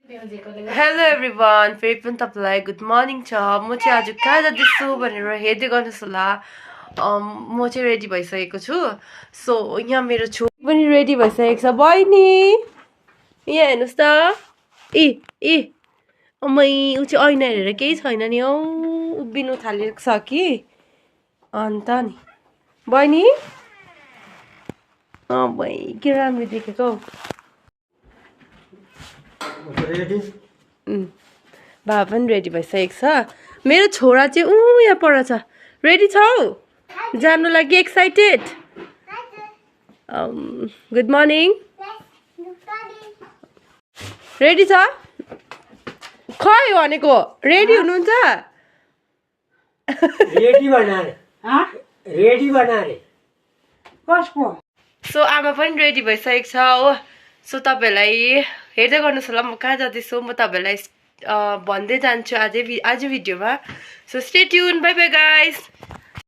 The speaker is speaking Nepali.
हेलो एभ्रिवान, फेरि पनि तपाईँलाई गुड मर्निङ छ। म चाहिँ आज कहाँ जाँदैछु भनेर हेर्दै गर्नुहोस् होला। म चाहिँ रेडी भइसकेको छु। सो यहाँ मेरो छोरी पनि रेडी भइसकेको छ। बहिनी यहाँ हेर्नुहोस् त। अमै ऊ चाहिँ ऐना हेरेर केही छैन नि हौ, उभिनु थालेको छ कि अन्त नि। बहिनी भाइ के राम्रो देखेको हौ। बाबा पनि रेडी भइसकेको छ। मेरो छोरा चाहिँ यहाँ पर छ। रेडी छौ जानु लागि? एक्साइटेड? Good morning. रेडी छ? खै भनेको रेडी हुनुहुन्छ? रेडी बना रे कसको? सो आमा पनि रेडी भइसकेको छ हो। सो तपाईँहरूलाई हेर्दै गर्नुहोस् होला म कहाँ जाँदैछु। म तपाईँहरूलाई भन्दै जान्छु आज भिडियोमा। So stay tune. By by guys.